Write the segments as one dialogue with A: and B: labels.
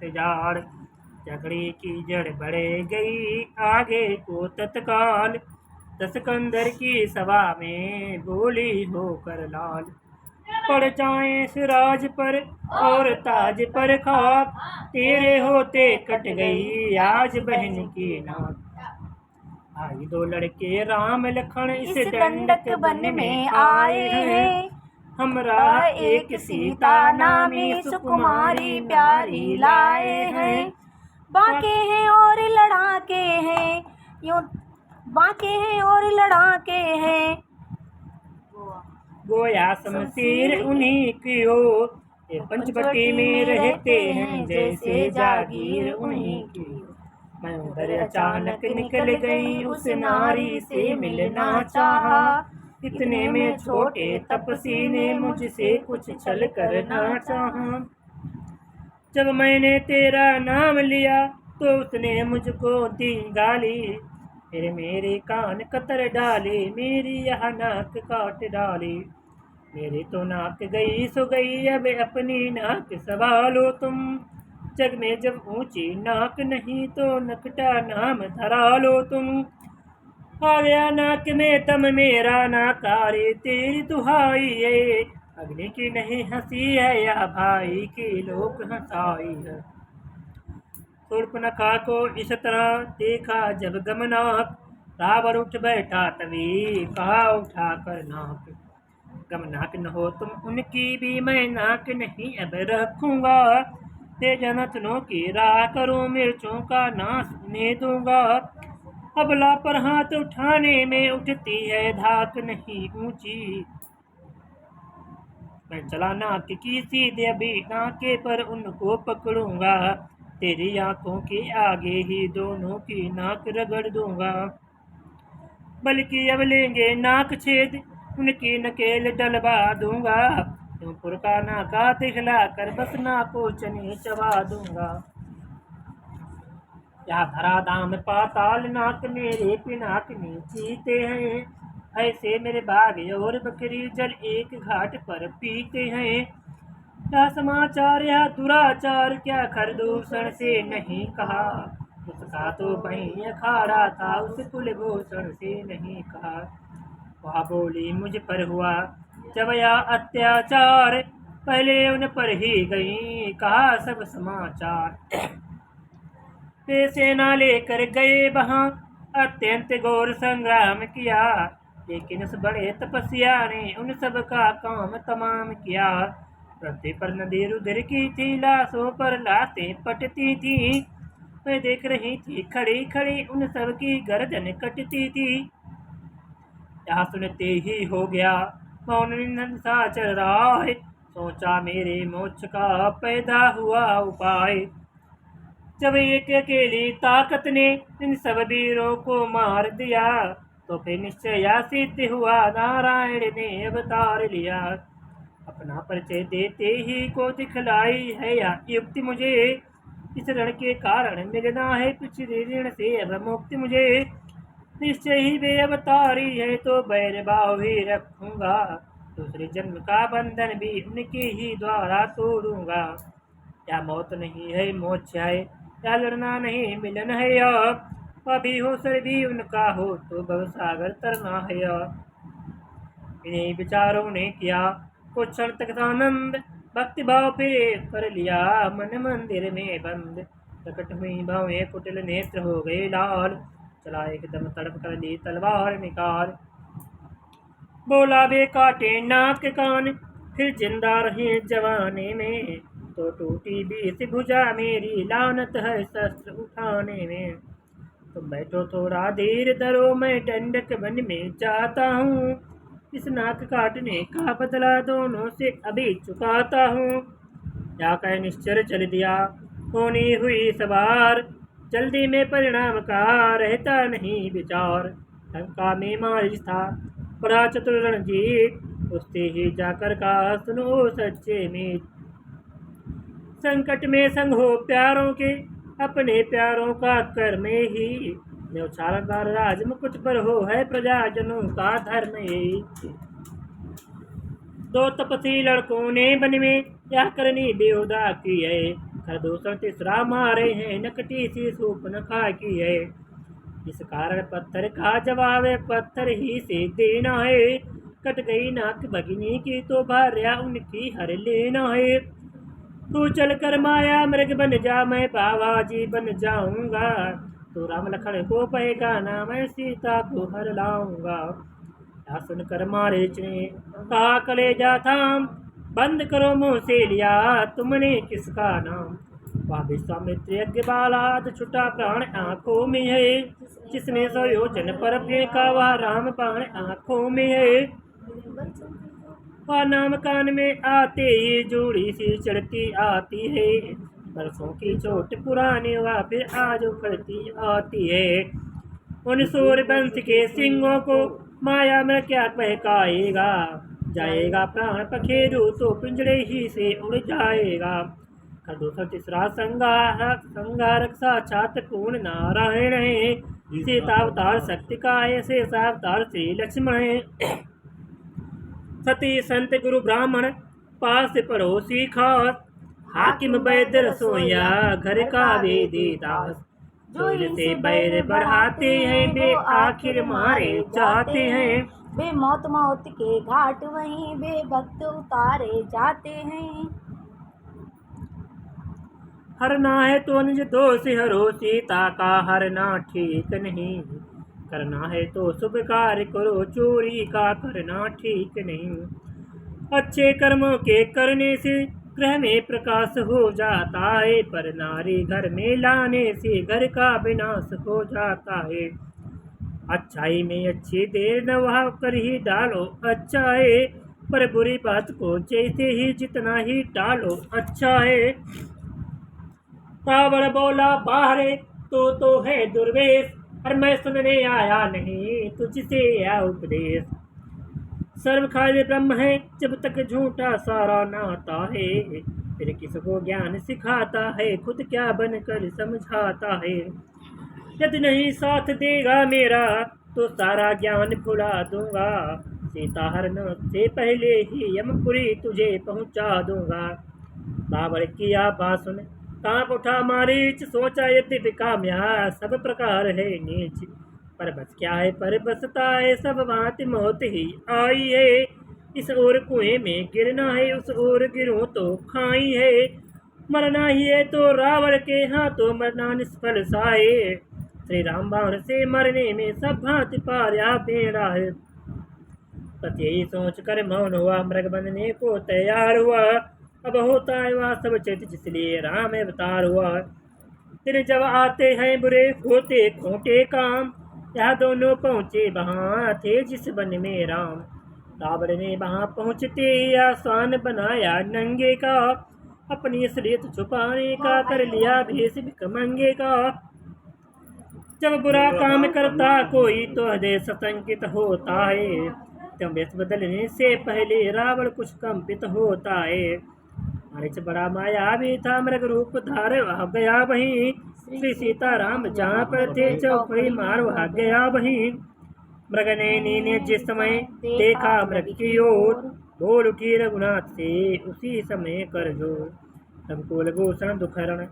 A: इंतजार। झगड़े की जड़ बढ़ गई आगे को तत्काल, दसकंदर की सभा में बोली होकर लाल। पड़ जाए सिराज पर और ताज पर खाक, तेरे होते कट गई आज बहन की नाक। आई दो लड़के राम लखन इस दंडक वन में आए हैं, हमरा एक सीता नामी सुकुमारी प्यारी लाए हैं।
B: बाके हैं और लड़ाके हैं, यूं बाके हैं और लड़ाके हैं।
A: गोया शमशीर उन्हीं की हो, ये पंचवटी में रहते हैं जैसे जागीर उन्हीं की। मैं उधर अचानक निकल गई उस नारी से मिलना चाहा, इतने में छोटे तपसी ने मुझसे कुछ छल करना चाहा। जब मैंने तेरा नाम लिया तो उसने मुझको दी गाली, फिर मेरे कान कतर डाले मेरी यह नाक काट डाली। मेरी तो नाक गई सो गई अब अपनी नाक संभालो तुम, जग में जब ऊंची नाक नहीं तो नकटा नाम धरा लो तुम। आ गया नाक में दम मेरा नाकारे तेरी दुहाई है, अग्नि की नहीं हंसी है या भाई की लोक हंसाई है। शूर्पणखा को इस तरह देखा जब गमनाक, रावण उठ बैठा तभी कहा उठा कर नाक। गमनाक न हो तुम उनकी भी मैं नाक नहीं अब रखूंगा, तेजनथनों की राह करूं मिर्चों का नाश उन्हें दूंगा। अबला पर हाथ उठाने में उठती है धाक नहीं ऊंची, मैं चला नाक की सीधे अभी नाके पर उनको पकड़ूंगा, तेरी आंखों के आगे ही दोनों की नाक रगड़ दूंगा। बल्कि अब लेंगे नाक छेद उनकी नकेल डलवा दूंगा, त्योंपुर का नाका दिखला कर बस नाको चने चबा दूंगा। या धरा दाम पाताल नाक मेरे पिनाक में जीते हैं, ऐसे मेरे बाघ और बकरी जल एक घाट पर पीते हैं। क्या समाचार या दुराचार क्या खरदूषण से नहीं कहा, उसका तो वहीं अखाड़ा था उस कुलभूषण से नहीं कहा। वह बोली मुझ पर हुआ जब या अत्याचार, पहले उन पर ही गई कहा सब समाचार। वे सेना लेकर गए वहां अत्यंत घोर संग्राम किया, लेकिन उस बड़े तपस्या ने उन सब का काम तमाम किया। पृथ्वी पर नदी रुधिर की थी, लाशों पर लाशें पटती थी, मैं देख रही थी खड़ी खड़ी उन सब की गर्दन कटती थी। यह सुनते ही हो गया मौन निधन सा चल रहा है, सोचा मेरे मोक्ष का पैदा हुआ उपाय। जब एक अकेली ताकत ने इन सब वीरों को मार दिया, तो फिर निश्चय सिद्ध हुआ नारायण ने अवतार लिया। अपना परिचय देते ही को दिखलाई है या युक्ति मुझे, इस ऋण के कारण मिलना है पिछले ऋण से अब मुक्ति मुझे। निश्चय ही वे अवतारी है तो बैर भाव ही रखूंगा, दूसरे जन्म का बंधन भी उनके ही द्वारा तोड़ूंगा। या मौत नहीं है मोक्ष है, या लड़ना नहीं मिलन है, या अभी हो सर भी उनका हो तो भवसागर तरना है। इन्हीं विचारों ने किया कुछ क्षण तक आनंद, भक्ति भाव फिर कर लिया मन मंदिर में बंद। प्रकट हुई भावें कुटिल नेत्र हो गए लाल, चला एकदम तड़प कर ली तलवार निकाल। बोला वे काटे नाक कान फिर जिंदा रहे जवाने में, तो टूटी बीस भुजा मेरी लानत है शस्त्र उठाने में। तुम बैठो थोड़ा देर धरो मैं दंडक वन में जाता हूँ, इस नाक काटने का बदला दोनों से अभी चुकाता हूँ। या कह निश्चर चल दिया होनी हुई सवार, जल्दी में परिणाम का रहता नहीं विचार। लंका में मारिच था बड़ा चतुर रणजीत, उससे ही जाकर का सुनो सच्चे मीत। संकट में संग हो प्यारों के अपने प्यारों का कर्म ही, न्यौछारदार राज मुकुट पर हो है प्रजाजनों का धर्म ही। दो तपसी लड़कों ने वन में यह करनी बेहुदा की है, खरदूषण तीसरा मारे हैं नकटी सी सूप न खा की है। इस कारण पत्थर का जवाब पत्थर ही से देना है। कट गई नाक भगिनी की तो भार्या उनकी हर लेना है। तू चल कर माया मृग बन जा मैं बाबाजी बन जाऊंगा। तो राम लखन को पहचाना मैं सीता को हर लाऊंगा। या सुनकर मारीच ने कहा कलेजा थाम बंद करो मुंह से लिया तुमने किसका नाम। वह विश्वामित्र यज्ञ बालाद छुटा प्राण आंखों में है। जिसने 100 योजन पर फेंका वह राम बाण आंखों में है। वह नाम कान में आते ही जोड़ी सी चढ़ती आती है। बरसों की चोट पुरानी वह फिर आज उखड़ती आती है। उन सूर्य वंश के सिंहों को माया में क्या बहकाएगा। जाएगा प्राण पखेरु तो पिंजड़े ही से उड़ जाएगा। खरदूषण तीसरा संगारक साक्षात पूर्ण नारायण है। सीतावतार शक्ति का है शेषावतार श्री लक्ष्मण है। सती संत गुरु ब्राह्मण पास पड़ोसी खास। हाकिम वैद्य रसोइया घर का वेदी दास। जो इनसे बैर बढ़ाते हैं वे आखिर मारे जाते हैं।
B: वे मौत मौत के घाट वहीं वे भक्त उतारे जाते हैं।
A: हरना है तो निज दोष हरो सीता का हरना ठीक नहीं। करना है तो शुभ कार्य करो चोरी का करना ठीक नहीं। अच्छे कर्मों के करने से गृह में प्रकाश हो जाता है। पर नारी घर में लाने से घर का विनाश हो जाता है। अच्छाई में अच्छी देर न वह कर ही डालो अच्छा है। पर बुरी बात को जैसे ही जितना ही डालो अच्छा है। रावण बोला बाहरे तो है दुर्वेश। और मैं सुनने आया नहीं तुझसे यह उपदेश। सर्व खाली ब्रह्म है जब तक झूठा सारा नाता है। फिर किसको ज्ञान सिखाता है खुद क्या बनकर समझाता है। यदि नहीं साथ देगा मेरा तो सारा ज्ञान भुला दूंगा। सीता हरण से पहले ही यमपुरी तुझे पहुंचा दूंगा। बाबर की बात सुन कांप उठा मारीच सोचा यदि कामया सब प्रकार है नीच। पर बस क्या है पर बसता है सब बात मौत ही आई है। इस ओर कुएं में गिरना है उस ओर गिरूं तो खाई है। मरना ही है तो रावण के हाथों मरना निष्फल सा है। श्री राम बाण से मरने में सब भांति पाया बेड़ा है। बस यही सोच कर मौन हुआ मृग बनने को तैयार हुआ। अब होता है वह सब चित जिसलिए राम अवतार हुआ। दिन जब आते हैं बुरे होते खोटे काम। यह दोनों पहुँचे वहाँ थे जिस वन में राम। रावण ने वहाँ पहुँचते ही आसान बनाया नंगे का। अपनी असलियत छुपाने का कर लिया भेष भिखमंगे का। जब बुरा काम करता कोई तो हृदय सतंकित होता है। जब वेश बदलने से पहले रावण कुछ कंपित होता है। मारीच बड़ा माया भी था मृग रूप धार वह गया वहीं। श्री सीताराम जहाँ पर थे चौकड़ी मार वह गया वहीं। मृग ने जिस समय देखा मृग की ओर बोल उठी रघुनाथ से उसी समय कर जोर। तब कुलभूषण दुखहरण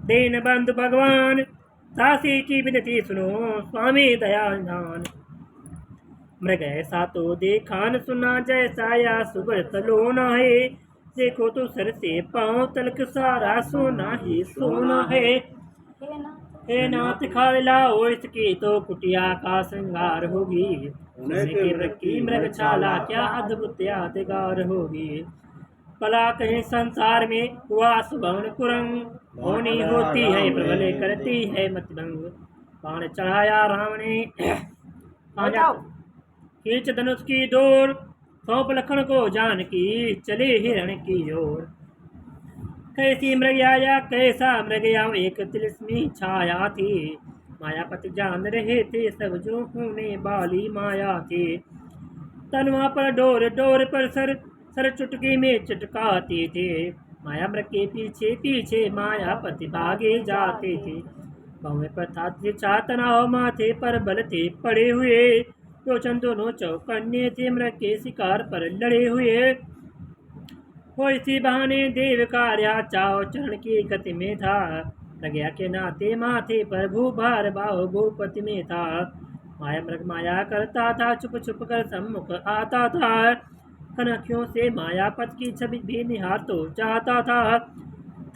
A: दीन बंधु भगवान दासी की विनती सुनो स्वामी दयाल। मृग ऐसा तो देखा न सुना जैसा या सुब्रत लोना है। देखो तो सर से पांव तलक सारा सोना ही सोना है। हे नाथ खा लाओ इसकी तो कुटिया का श्रृंगार होगी। की मृग छाला क्या अद्भुत यादगार होगी। कला कहीं संसार में हुआ सुभवन कुरंग। होनी होती है प्रबल करती है मतभंग। बाण चढ़ाया राम ने खींच धनुष की डोर। सौंप लखन को जानकी चले हिरण की ओर। कैसी मृग आया कैसा मृग आया एक तिलस्मी छाया थी। मायापति जान रहे थे सब जो होने वाली माया थी। तनुआ पर डोर डोर पर सर चुटकी में चटकाते थे। माया मृग के पीछे पीछे मायापति भागे जाते थे। बाएं पर था तनाव माथे पर बल थे पड़े हुए। लोचन दोनों चौकन्ने थे मृग के शिकार पर लड़े हुए। वो इसी बहाने देव कार्या चाव चरण की गति में था। प्रज्ञा के नाते माथे पर भूभार बाहु भूपति में था। माया मृग माया करता था, छुप छुप कर सम्मुख आता था। कनखियों से मायापत की छवि भी निहार तो चाहता था।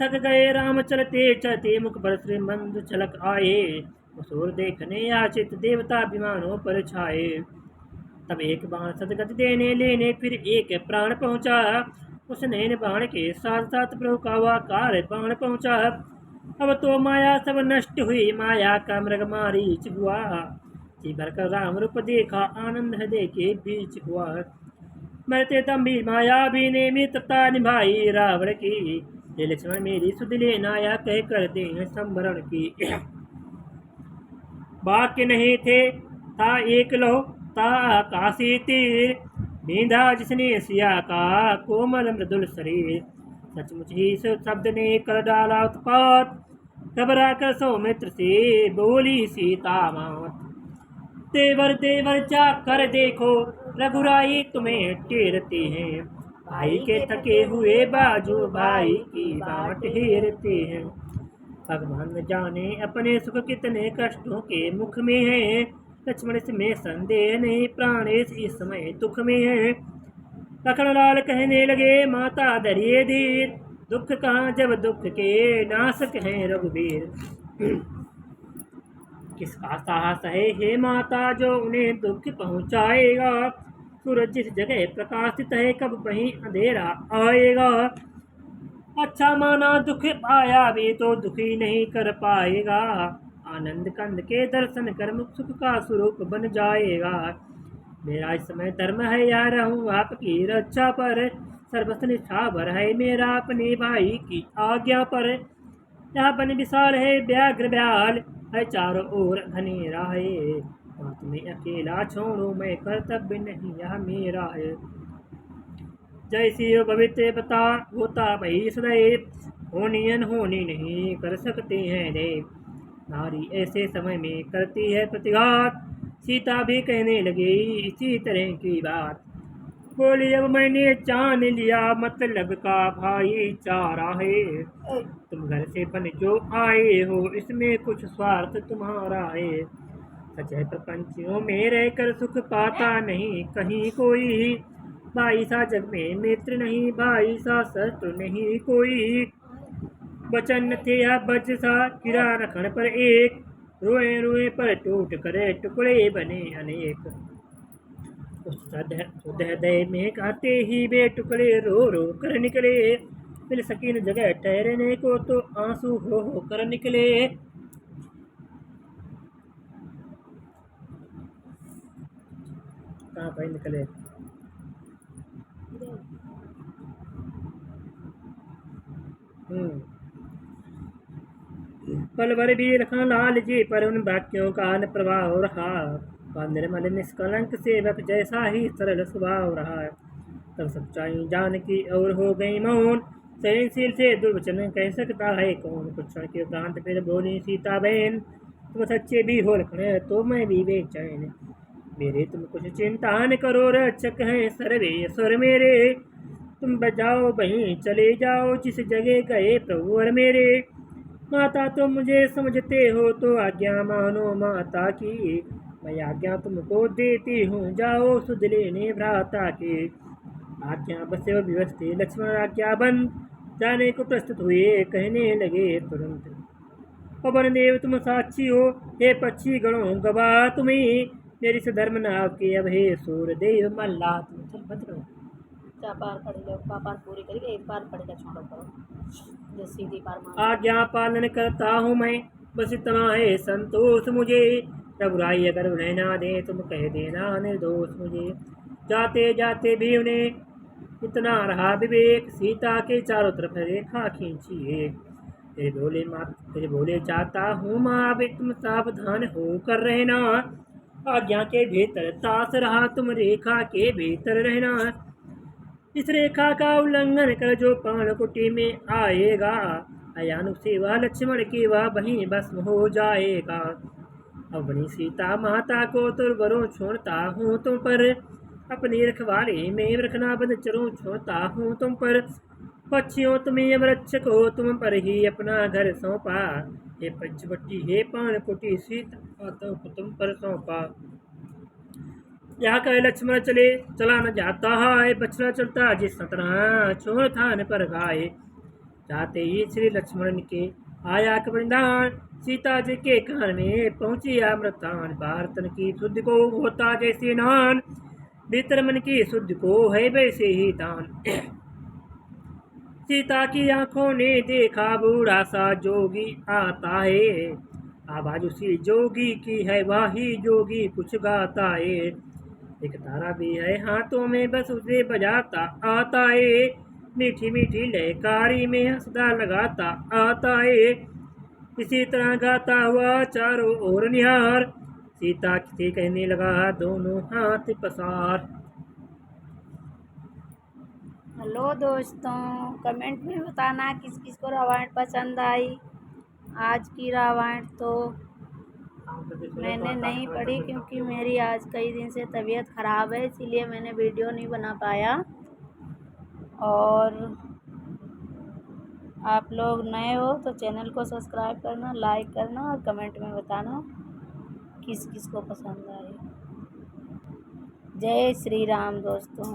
A: थक गए राम चलते चलते, मुख पर श्रीमंद छलक आए। असुर देखने याचित देवता विमानों पर छाए। तब एक बाण सदगति देने लेने फिर एक प्राण पहुंचा। उस नैन बाण के साथ साथ प्रभु का वाकार बाण पहुंचा। अब तो माया सब नष्ट हुई, माया का मृग मारीच हुआ। जी भरकर राम रूप देखा, आनंद हृदय के बीच हुआ। मरते दम भी माया भी ने मित्रता निभाई रावण की। ये लक्ष्मण मेरी सुध लेना या कह कर दे संवरण की। वाक्य नहीं थे था एक लो ता आकाशी तीर। बींधा जिसने सिया का कोमल मृदुल शरीर। सचमुच ही शब्द ने कर डाला उत्पात। घबरा कर सौमित्र से बोली सीता मात। देवर देवर जा कर देखो, रघुराई तुम्हें टेरते हैं। भाई के थके हुए बाजू भाई की बाट हेरते हैं। भगवान न जाने अपने सुख कितने कष्टों के मुख में है। लक्ष्मण इसमें संदेह नहीं, प्राणेश इस समय दुख में है। लखन लाल कहने लगे माता धरिए धीर। दुख कहाँ जब दुख के नाशक हैं रघुवीर। किसका साहस है हे माता जो उन्हें दुख पहुँचाएगा। सूरज जिस जगह प्रकाशित है कब वहीं अंधेरा आएगा। अच्छा माना दुख पाया भी तो दुखी नहीं कर पाएगा। आनंद कंद के दर्शन कर मुख सुख का स्वरूप बन जाएगा। मेरा इस समय धर्म है या रहूं आपकी रक्षा पर। सर्वस्व निष्ठावर है मेरा अपने भाई की आज्ञा पर। यहाँ वन विशाल है व्याघ्र व्याल है, चारों ओर घने राहे। और तुम्हें अकेला छोड़ो मैं कर्तव्य नहीं यह मेरा है। जैसी भविष्य बता होता वही सदैव। होनी अनहोनी नहीं कर सकते हैं देव। नारी ऐसे समय में करती है प्रतिघात। सीता भी कहने लगी इसी तरह की बात। बोली अब मैंने जान लिया मतलब का भाईचारा है। तुम घर से बन जो आए हो इसमें कुछ स्वार्थ तुम्हारा है। सच है प्रपंचियों में रहकर सुख पाता नहीं कहीं कोई। भाई सा जग में मित्र नहीं, भाई सा शत्रु नहीं कोई। वचन थे या बज सा गिरा रखण पर एक। रोए रोए पर टूट करे टुकड़े बने अनेक। उस हृदय में कहते ही वे टुकड़े रो रो कर निकले। मिल सकी न जगह ठहरने को तो आंसू हो कर निकले। कहाँ पर निकले? पल भर भी रखा लाल जी पर उन वाक्यों का न प्रभाव रहा। वह निर्मल निष्कलंक सेवक जैसा ही सरल स्वभाव रहा। तब सच्चाई जान की और हो गई मौन। सहनशील से दुर्वचन कह सकता है कौन। कुछ क्षण के उपरांत फिर बोली सीता बहन, तुम सच्चे भी हो लखन तो मैं भी बेचैन। मेरे तुम कुछ चिंता न करो, रक्षक हैं सर्वेश्वर मेरे। तुम बजाओ वहीं चले जाओ जिस जगह गए प्रभु और मेरे। माता तो मुझे समझते हो तो आज्ञा मानो माता की। मैं आज्ञा तुमको देती हूँ जाओ सुध लेने भ्राता की। आज्ञा बसे व्यवस्थित लक्ष्मण आज्ञा बंद। जाने को प्रस्तुत हुए कहने लगे तुरंत। पवन देव तुम साक्षी हो, हे पक्षी गणों गवाह तुम्हें। मेरी सधर्म नाव के अब हे सूर देव मल्ला तुम। चल बंद करो।
B: पार पड़ेगा पार पूरी करेगा, एक बार पड़ेगा छोड़ो करो जो सीधी पार
A: आज्ञा पालन करता हूँ मैं, बस इतना है संतोष मुझे। रघुराई अगर उन्हें ना दे तुम कह देना निर्दोष मुझे। जाते जाते भी उन्हें इतना रहा विवेक। सीता के चारों तरफ रेखा खींची एक। तेरे बोले जाता हूँ माँ अब तुम सावधान हो कर रहना। आज्ञा के भीतर तास रहा तुम रेखा के भीतर रहना। इस रेखा का उल्लंघन कर जो प्राणकुटी में आएगा, अयानुक से वह लक्ष्मण की वह वहीं भस्म हो जाएगा। अपनी सीता माता को तुरबरों छोड़ता हूँ तुम पर। अपनी रखवाली में रखना बंद चरों छोड़ता हूँ तुम पर। पक्षियों तुम्हें अमरक्षक हो, तुम पर ही अपना घर सौंपा। हे पंचवटी हे पानकुटी, सीता तो तुम पर सौंपा। यहाँ कहे लक्ष्मण चले चला न जाता है, बछड़ा चलता जिस तरह छोड़ थान पर गाए। जाते ही श्री लक्ष्मण के आया कबरिंदान, सीता जी के कान में पहुंची अमृतान। भारतन की शुद्ध को होता जैसे नान, भीतर मन की शुद्ध को है वैसे ही दान। सीता की आंखों ने देखा बूढ़ा सा जोगी आता है, आवाज उसी जोगी की है वही जोगी कुछ गाता है। एक तारा भी है हाथों में बस उसे बजाता आता है, मीठी मीठी लहकारी में हंसदा लगाता आता है। इसी तरह गाता हुआ चारों ओर निहार, सीता से कहने लगा दोनों हाथ पसार।
B: हेलो दोस्तों, कमेंट में बताना किस किस को रामायण पसंद आई। आज की रामायण तो मैंने नहीं पढ़ी क्योंकि मेरी आज कई दिन से तबीयत ख़राब है, इसीलिए मैंने वीडियो नहीं बना पाया। और आप लोग नए हो तो चैनल को सब्सक्राइब करना, लाइक करना और कमेंट में बताना किस किस को पसंद आई। जय श्री राम दोस्तों।